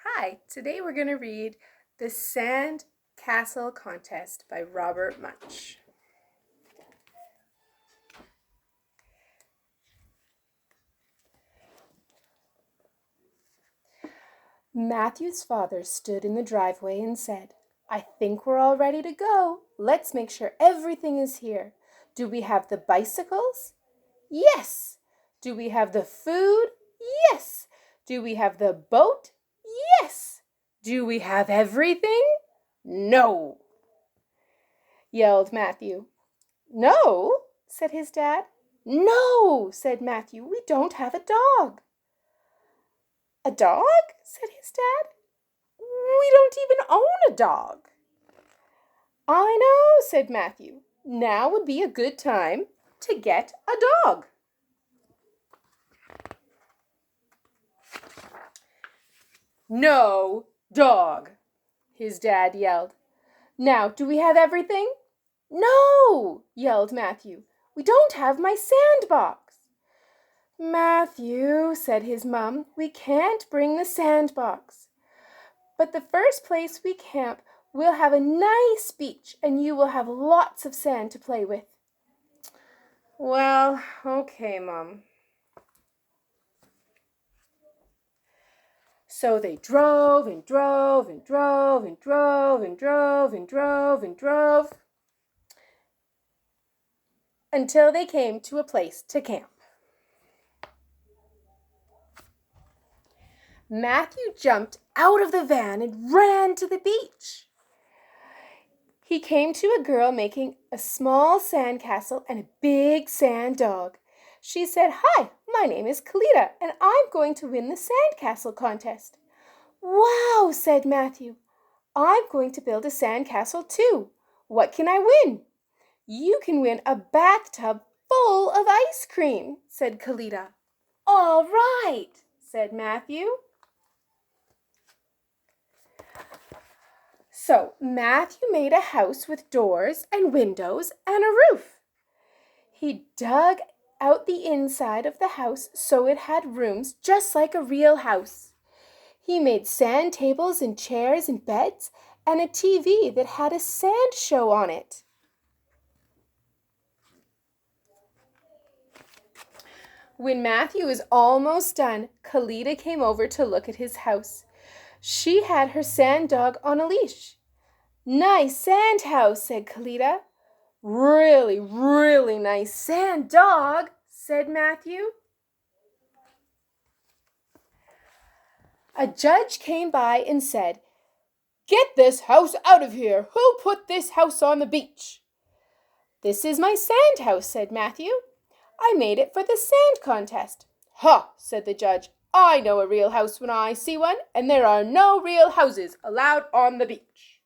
Hi, today we're going to read The Sand Castle Contest by Robert Munsch. Matthew's father stood in the driveway and said, "I think we're all ready to go. Let's make sure everything is here. Do we have the bicycles? Yes. Do we have the food? Yes. Do we have the boat? Yes. Do we have everything? No," yelled Matthew. "No," said his dad. "No," said Matthew, "we don't have a dog." "A dog?" said his dad. "We don't even own a dog." "I know," said Matthew. "Now would be a good time to get a dog." "No dog," his dad yelled. "Now, do we have everything?" "No," yelled Matthew. "We don't have my sandbox." "Matthew," said his mum, "we can't bring the sandbox. But the first place we camp, we'll have a nice beach and you will have lots of sand to play with." "Well, okay, Mum." So they drove and drove and drove and drove and drove and drove and drove until they came to a place to camp. Matthew jumped out of the van and ran to the beach. He came to a girl making a small sand castle and a big sand dog. She said, "Hi, my name is Kalita, and I'm going to win the sand castle contest." "Wow," said Matthew. "I'm going to build a sand castle too. What can I win?" "You can win a bathtub full of ice cream," said Kalita. "All right," said Matthew. So Matthew made a house with doors and windows and a roof. He dug out the inside of the house so it had rooms just like a real house. He made sand tables and chairs and beds and a TV that had a sand show on it. When Matthew was almost done, Kalita came over to look at his house. She had her sand dog on a leash. "Nice sand house," said Kalita. "Really, really nice sand dog," said Matthew. A judge came by and said, "Get this house out of here! Who put this house on the beach?" "This is my sand house," said Matthew. "I made it for the sand contest." "Ha," said the judge. "I know a real house when I see one, and there are no real houses allowed on the beach."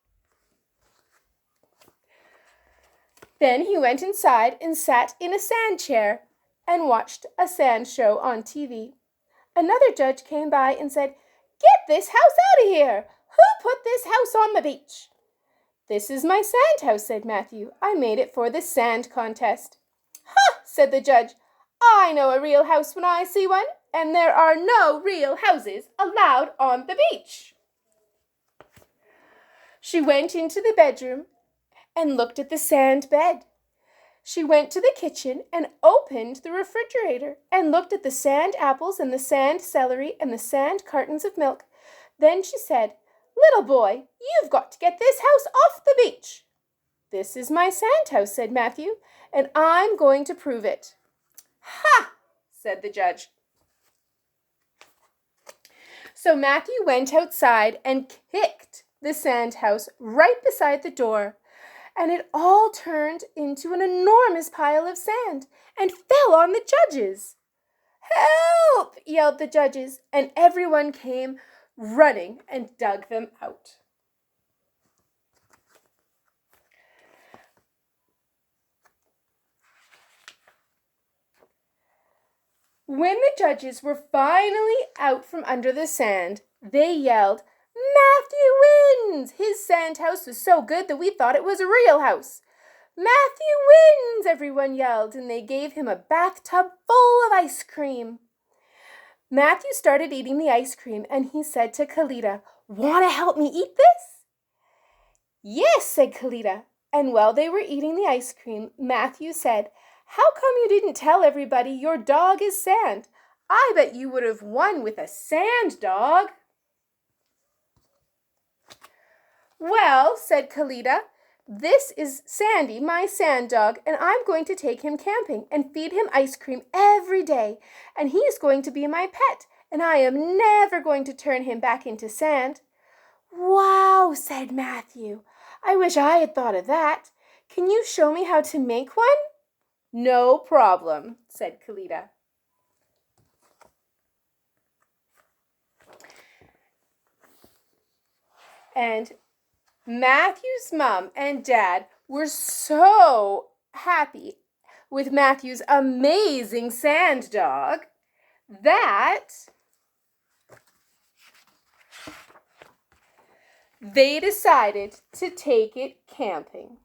Then he went inside and sat in a sand chair and watched a sand show on TV. Another judge came by and said, "Get this house out of here! Who put this house on the beach?" "This is my sand house," said Matthew. "I made it for the sand contest." "Ha," said the judge. "I know a real house when I see one, and there are no real houses allowed on the beach." She went into the bedroom and looked at the sand bed. She went to the kitchen and opened the refrigerator and looked at the sand apples and the sand celery and the sand cartons of milk. Then she said, "Little boy, you've got to get this house off the beach." "This is my sand house," said Matthew, "and I'm going to prove it." "Ha," said the judge. So Matthew went outside and kicked the sand house right beside the door, and it all turned into an enormous pile of sand and fell on the judges. "Help!" yelled the judges, and everyone came running and dug them out. When the judges were finally out from under the sand, they yelled, "Matthew wins! His sand house was so good that we thought it was a real house." "Matthew wins!" everyone yelled, and they gave him a bathtub full of ice cream. Matthew started eating the ice cream and he said to Kalita, "Want to help me eat this?" "Yes," said Kalita. And while they were eating the ice cream, Matthew said, "How come you didn't tell everybody your dog is Sand? I bet you would have won with a sand dog." "Well," said Kalita, "this is Sandy, my sand dog, and I'm going to take him camping and feed him ice cream every day, and he is going to be my pet, and I am never going to turn him back into sand." "Wow," said Matthew. "I wish I had thought of that. Can you show me how to make one?" "No problem," said Kalita. And Matthew's mom and dad were so happy with Matthew's amazing sand dog that they decided to take it camping.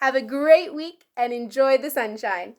Have a great week and enjoy the sunshine.